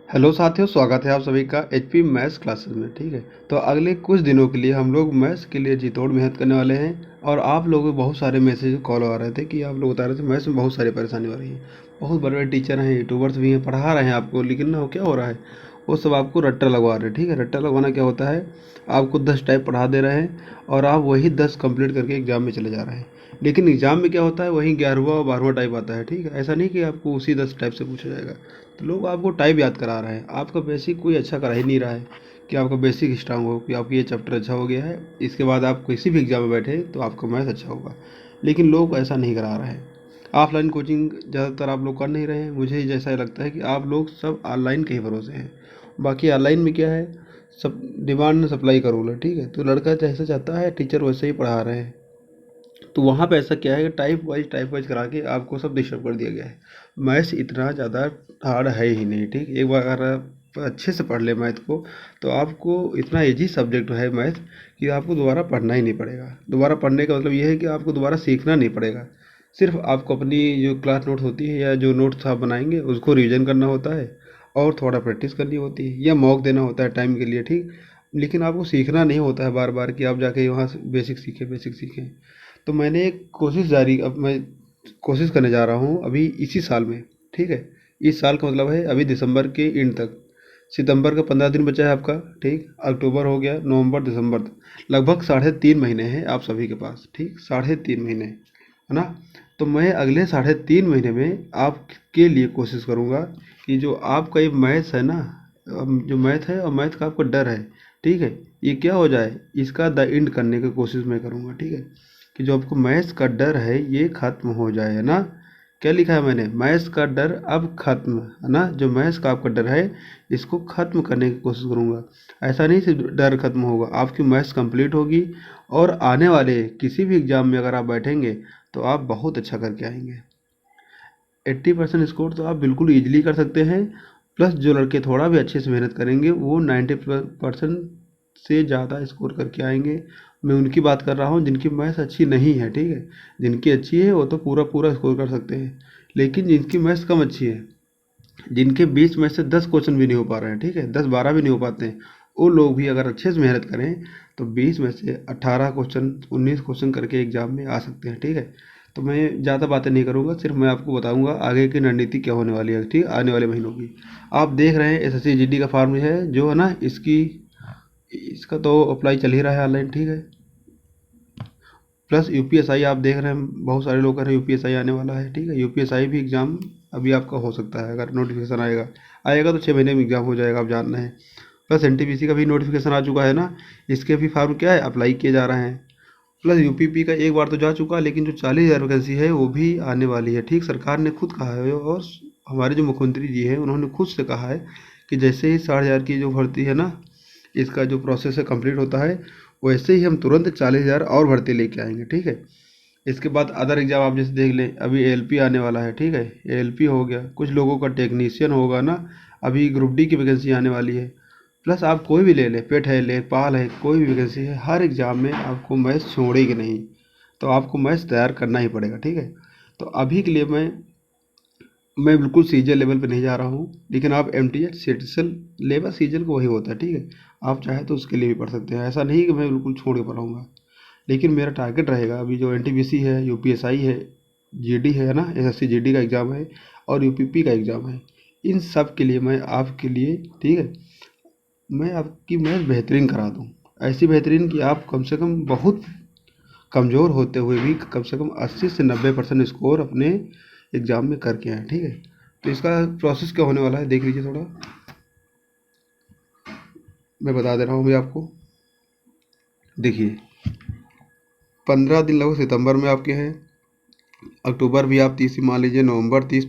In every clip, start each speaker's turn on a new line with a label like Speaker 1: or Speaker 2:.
Speaker 1: Hello साथियों, स्वागत है आप सभी का एचपी मैथ्स क्लासेस में। ठीक है, तो अगले कुछ दिनों के लिए हम लोग मैथ्स के लिए जी तोड़ मेहनत करने वाले हैं। और आप लोगों को बहुत सारे मैसेज कॉल आ रहे थे कि आप लोग बता रहे थे मैथ्स में बहुत सारी परेशानी हो रही है। बहुत बड़े बड़े टीचर हैं, यूट्यूबर्स भी हैं, पढ़ा रहे हैं आपको, लेकिन ना वो क्या हो रहा है, वो सब आपको रट्टा लगवा रहे हैं। ठीक है, रट्टा लगवाना क्या होता है, आपको 10 टाइप पढ़ा दे रहे हैं और आप वही 10 कंप्लीट करके एग्जाम में चले जा रहे हैं। लेकिन एग्जाम में क्या होता है, वही 11वां और 12वां टाइप आता है। ठीक है, ऐसा नहीं कि आपको उसी 10 टाइप से पूछा जाएगा। तो लोग आपको टाइप याद करा रहे हैं, आपका बेसिक कोई अच्छा करा ही नहीं रहा है कि आपका बेसिक स्ट्रांग हो, कि आपका ये चैप्टर अच्छा हो गया है, इसके बाद आप किसी भी एग्जाम में बैठे तो आपका मैथ अच्छा होगा। लेकिन लोग ऐसा नहीं करा रहे हैं। ऑफलाइन कोचिंग ज़्यादातर आप लोग कर नहीं रहे हैं। मुझे जैसा लगता है कि आप लोग सब ऑनलाइन के ही भरोसे हैं। बाकी ऑनलाइन में क्या है, सब डिमांड सप्लाई का रूल है। ठीक है, तो लड़का जैसा चाहता है टीचर वैसे ही पढ़ा रहे हैं। तो वहाँ पे ऐसा क्या है कि टाइप वाइज करा के आपको सब डिस्टर्ब कर दिया गया है। मैथ्स इतना ज़्यादा हार्ड है ही नहीं। ठीक, एक बार अगर आप अच्छे से पढ़ ले मैथ को, तो आपको इतना ईजी सब्जेक्ट है मैथ कि आपको दोबारा पढ़ना ही नहीं पड़ेगा। दोबारा पढ़ने का मतलब ये है कि आपको दोबारा सीखना नहीं पड़ेगा। सिर्फ आपको अपनी जो क्लास नोट्स होती है या जो नोट्स आप बनाएंगे उसको रिवीजन करना होता है और थोड़ा प्रैक्टिस करनी होती है या मॉक देना होता है टाइम के लिए। ठीक, लेकिन आपको सीखना नहीं होता है बार बार कि आप जाके वहाँ से बेसिक सीखें। तो मैंने एक कोशिश जारी अब मैं कोशिश करने जा रहा हूँ अभी इसी साल में। ठीक है, इस साल का मतलब है अभी दिसंबर के एंड तक। सितंबर का 15 दिन बचा है आपका। ठीक, अक्टूबर हो गया, नवंबर, दिसंबर तक लगभग 3.5 महीने हैं आप सभी के पास। ठीक, 3.5 महीने है ना। तो मैं अगले 3.5 महीने में आपके लिए कोशिश करूँगा कि जो आपका ये मैथ्स है ना, जो मैथ है और मैथ का आपको डर है, ठीक है, ये क्या हो जाए, इसका द एंड करने की कोशिश मैं करूँगा। ठीक है, कि जो आपको मैथ्स का डर है ये खत्म हो जाए, है ना। क्या लिखा है मैंने, मैथ्स का डर अब खत्म, है ना। जो मैथ्स का आपका डर है इसको खत्म करने की कोशिश करूँगा। ऐसा नहीं सिर्फ डर खत्म होगा, आपकी मैथ्स कंप्लीट होगी और आने वाले किसी भी एग्ज़ाम में अगर आप बैठेंगे तो आप बहुत अच्छा करके आएंगे। 80% स्कोर तो आप बिल्कुल ईजिली कर सकते हैं। प्लस जो लड़के थोड़ा भी अच्छे से मेहनत करेंगे वो 90% से ज़्यादा स्कोर करके आएंगे। मैं उनकी बात कर रहा हूँ जिनकी मैथ्स अच्छी नहीं है। ठीक है, जिनकी अच्छी है वो तो पूरा पूरा स्कोर कर सकते हैं। लेकिन जिनकी मैथ्स कम अच्छी है, जिनके 20 में से 10 क्वेश्चन भी नहीं हो पा रहे हैं, ठीक है, 10-12 भी नहीं हो पाते हैं, वो लोग भी अगर अच्छे से मेहनत करें तो 20 में से 18 क्वेश्चन, 19 क्वेश्चन करके एग्जाम में आ सकते हैं। ठीक है, तो मैं ज़्यादा बातें नहीं करूँगा, सिर्फ मैं आपको बताऊँगा आगे की रणनीति क्या होने वाली है। ठीक, आने वाले महीनों की आप देख रहे हैं एसएससी जीडी का फॉर्म है जो है ना, इसका तो अप्लाई चल ही रहा है ऑनलाइन। ठीक है, प्लस यूपीएसआई आप देख रहे हैं, बहुत सारे लोग कह रहे हैं यूपीएसआई आने वाला है। ठीक है, यूपीएसआई भी एग्ज़ाम अभी आपका हो सकता है अगर नोटिफिकेशन आएगा। आएगा तो 6 महीने में एग्ज़ाम हो जाएगा, आप जान रहे हैं। प्लस एनटीपीसी का भी नोटिफिकेशन आ चुका है ना, इसके भी फॉर्म क्या है अप्लाई किए जा रहे हैं। प्लस यूपीपी का एक बार तो जा चुका, लेकिन जो 40,000 वैकेंसी है वो भी आने वाली है। ठीक, सरकार ने खुद कहा है और हमारे जो मुख्यमंत्री जी हैं उन्होंने खुद से कहा है कि जैसे ही 60,000 की जो भर्ती है ना, इसका जो प्रोसेस है कंप्लीट होता है, वैसे ही हम तुरंत 40,000 और भर्ती लेके आएंगे। ठीक है, इसके बाद अदर एग्जाम आप जैसे देख लें, अभी एएलपी आने वाला है। ठीक है, एएलपी हो गया, कुछ लोगों का टेक्नीशियन होगा ना, अभी ग्रुप डी की वैकेंसी आने वाली है। प्लस आप कोई भी ले लें, पेट है, लेखपाल है, कोई भी वैकेंसी है, हर एग्ज़ाम में आपको मैथ्स छोड़ेगी नहीं। तो आपको मैथ्स तैयार करना ही पड़ेगा। ठीक है, तो अभी के लिए मैं बिल्कुल सीजल लेवल पे नहीं जा रहा हूँ, लेकिन आप एम टी एच सीटसल लेवल सीजल को वही होता है। ठीक है, आप चाहे तो उसके लिए भी पढ़ सकते हैं, ऐसा नहीं कि मैं बिल्कुल छोड़ के पढ़ाऊँगा। लेकिन मेरा टारगेट रहेगा अभी जो एनटीपीसी है, यूपीएसआई है, जीडी है ना, एसएससी जीडी का एग्ज़ाम है और यूपीपी का एग्ज़ाम है, इन सब के लिए मैं आपके लिए, ठीक है, मैं आपकी मैथ बेहतरीन करा दूँ। ऐसी बेहतरीन कि आप कम से कम बहुत कमज़ोर होते हुए भी कम से कम 80 से 90% स्कोर अपने एग्ज़ाम में करके आएँ। ठीक है, तो इसका प्रोसेस क्या होने वाला है देख लीजिए थोड़ा, मैं बता दे रहा हूँ अभी आपको। देखिए, 15 दिन लगभग सितंबर में आपके हैं, अक्टूबर भी आप 30 ही मान लीजिए, नवंबर 30,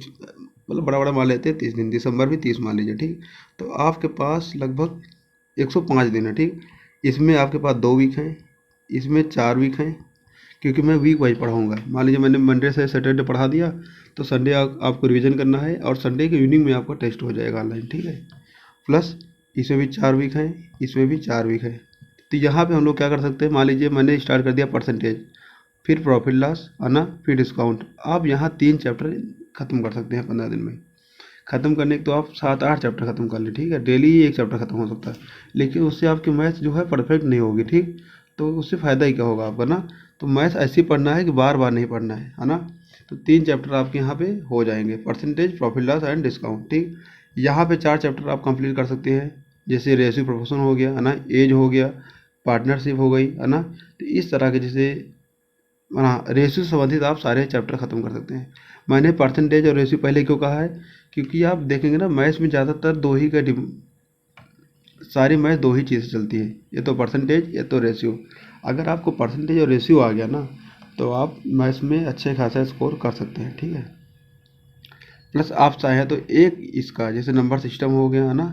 Speaker 1: मतलब बड़ा बड़ा मान लेते हैं 30 दिन, दिसंबर भी 30 मान लीजिए। ठीक, तो आपके पास लगभग 105 दिन है। ठीक, इसमें आपके पास 2 वीक हैं, इसमें 4 वीक हैं, क्योंकि मैं वीक वाइज पढ़ाऊँगा। मान लीजिए मैंने मंडे से सैटरडे पढ़ा दिया तो संडे आपको रिवीजन करना है और संडे के इवनिंग में आपका टेस्ट हो जाएगा ऑनलाइन। ठीक है, प्लस इसमें भी 4 वीक हैं, इसमें भी 4 वीक है। तो यहाँ पे हम लोग क्या कर सकते हैं, मान लीजिए मैंने स्टार्ट कर दिया परसेंटेज, फिर प्रॉफिट लॉस, है ना, फिर डिस्काउंट। आप यहाँ 3 चैप्टर ख़त्म कर सकते हैं 15 दिन में। ख़त्म करने के तो आप 7-8 चैप्टर ख़त्म कर लें, ठीक है, डेली ही एक चैप्टर ख़त्म हो सकता है, लेकिन उससे आपकी मैथ जो है परफेक्ट नहीं होगी, ठीक। तो उससे फ़ायदा ही क्या होगा आपका ना। तो मैथ ऐसे ही पढ़ना है कि बार बार नहीं पढ़ना है ना। तो 3 चैप्टर आपके यहाँ पे हो जाएंगे, percentage, profit loss and discount, ठीक। यहाँ पे 4 चैप्टर आप कंप्लीट कर सकते हैं, जैसे रेशियो प्रोपोर्शन हो गया है ना, एज हो गया, पार्टनरशिप हो गई है ना। तो इस तरह के जैसे हाँ, रेशियो से संबंधित आप सारे चैप्टर ख़त्म कर सकते हैं। मैंने परसेंटेज और रेशियो पहले क्यों कहा है, क्योंकि आप देखेंगे ना मैथ्स में ज़्यादातर दो ही का सारी मैथ दो ही चीज़ें चलती है, ये तो परसेंटेज ये तो रेशियो। अगर आपको परसेंटेज और रेशियो आ गया ना, तो आप मैथ्स में अच्छे खासा स्कोर कर सकते हैं, ठीक है। प्लस आप चाहें तो एक इसका जैसे नंबर सिस्टम हो गया है ना,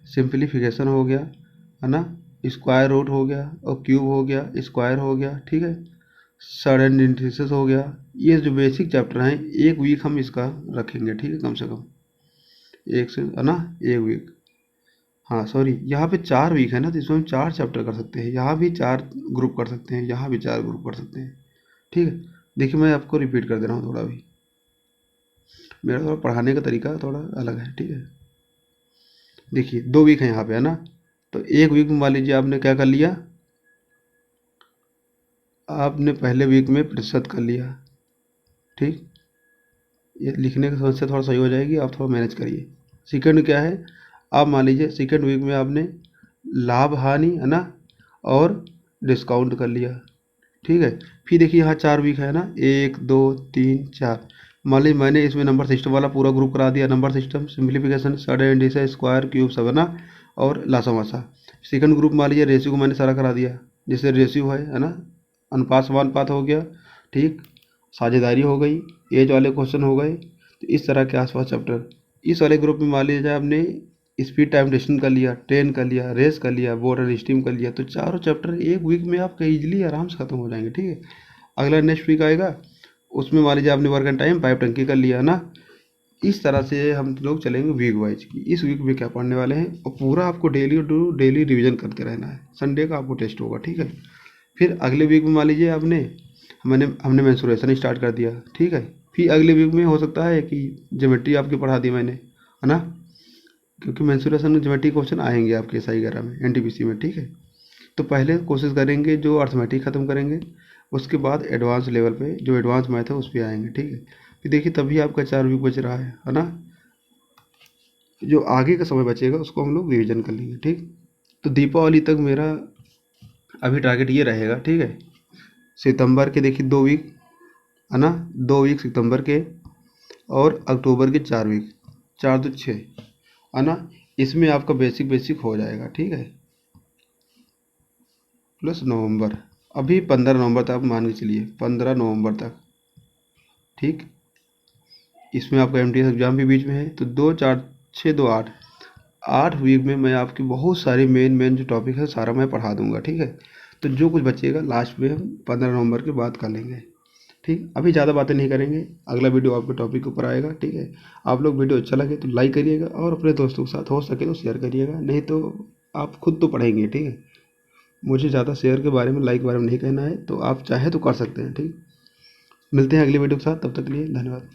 Speaker 1: सिंप्लीफिकेशन हो गया है ना, स्क्वायर रूट हो गया और क्यूब हो गया, स्क्वायर हो गया, ठीक है, सडन इंटीग्रेशन हो गया। ये जो बेसिक चैप्टर हैं, एक वीक हम इसका रखेंगे, ठीक है, कम से कम एक से है ना, एक वीक। हाँ सॉरी, यहाँ पे 4 वीक है ना, तो इसमें हम 4 चैप्टर कर सकते हैं, यहाँ भी 4 ग्रुप कर सकते हैं, यहाँ भी 4 ग्रुप कर सकते हैं, ठीक है। देखिए मैं आपको रिपीट कर दे रहा हूँ थोड़ा भी, मेरा थोड़ा पढ़ाने का तरीका थोड़ा अलग है, ठीक है। देखिए 2 वीक है यहाँ पे है ना, तो एक वीक में मान लीजिए आपने क्या कर लिया, आपने पहले वीक में प्रतिशत कर लिया, ठीक। ये लिखने की समस्या थोड़ा सही हो जाएगी, आप थोड़ा मैनेज करिए। सेकंड क्या है, आप मान लीजिए सेकंड वीक में आपने लाभ हानि है ना और डिस्काउंट कर लिया, ठीक है। फिर देखिए यहाँ 4 वीक है ना, 1 2 3 4। मान लीजिए मैंने इसमें नंबर सिस्टम वाला पूरा ग्रुप करा दिया, number system, simplification, sudden addition, square, cube सब है ना, और लासामासा। सेकंड ग्रुप मान लीजिए रेशियो को मैंने सारा करा दिया, जैसे रेशियो है ना, अनुपात समानुपात हो गया, ठीक, साझेदारी हो गई, एज वाले क्वेश्चन हो गए। तो इस तरह के आसपास चैप्टर। इस वाले ग्रुप में मान लीजिए आपने स्पीड टाइम डिस्टेंस कर लिया, ट्रेन कर लिया, रेस कर लिया, बोर्ड एंड स्टीम कर लिया, तो चारों चैप्टर एक वीक में आपका ईजिली आराम से खत्म हो जाएंगे, ठीक है। अगला नेक्स्ट वीक आएगा, उसमें मान लीजिए आपने वर्क एंड टाइम, पाइप टंकी कर लिया है ना। इस तरह से हम लोग चलेंगे वीक वाइज की। इस वीक में क्या पढ़ने वाले हैं, और पूरा आपको डेली टू डेली रिवीजन करते रहना है, संडे का आपको टेस्ट होगा, ठीक है। फिर अगले वीक में मान लीजिए हमने मेंसुरेशन स्टार्ट कर दिया, ठीक है। फिर अगले वीक में हो सकता है कि ज्योमेट्री आपकी पढ़ा दी मैंने है ना, क्योंकि मेंसुरेशन में ज्योमेट्री क्वेश्चन आएंगे आपके SI 11 में, NTPC में, ठीक है। तो पहले कोशिश करेंगे जो अर्थमेटिक ख़त्म करेंगे, उसके बाद एडवांस लेवल पे जो एडवांस मैथ है उस पर आएंगे, ठीक है। फिर देखिए तभी आपका 4 वीक बच रहा है ना। जो आगे का समय बचेगा उसको हम लोग रिविजन कर लेंगे, ठीक। तो दीपावली तक मेरा अभी टारगेट ये रहेगा, ठीक है। सितंबर के देखिए 2 वीक है ना, 2 वीक सितंबर के, और अक्टूबर के 4 वीक, 4 तो 6 है ना। इसमें आपका बेसिक बेसिक हो जाएगा, ठीक है। प्लस नवंबर, अभी 15 नवंबर तक आप मान के चलिए, 15 नवंबर तक, ठीक। इसमें आपका MTS एग्ज़ाम भी बीच में है, तो 2 4 6 2 8, 8 वीक में मैं आपकी बहुत सारी मेन जो टॉपिक है सारा मैं पढ़ा दूंगा, ठीक है। तो जो कुछ बचेगा लास्ट में हम 15 नवंबर के बाद कर लेंगे, ठीक। अभी ज़्यादा बातें नहीं करेंगे, अगला वीडियो आपके टॉपिक के ऊपर आएगा, ठीक है। आप लोग वीडियो अच्छा लगे तो लाइक करिएगा, और अपने दोस्तों के साथ हो सके तो शेयर करिएगा, नहीं तो आप खुद तो पढ़ेंगे, ठीक है। मुझे ज़्यादा शेयर के बारे में, लाइक के बारे में नहीं कहना है, तो आप चाहे तो कर सकते हैं, ठीक। मिलते हैं अगली वीडियो के साथ, तब तक के लिए धन्यवाद।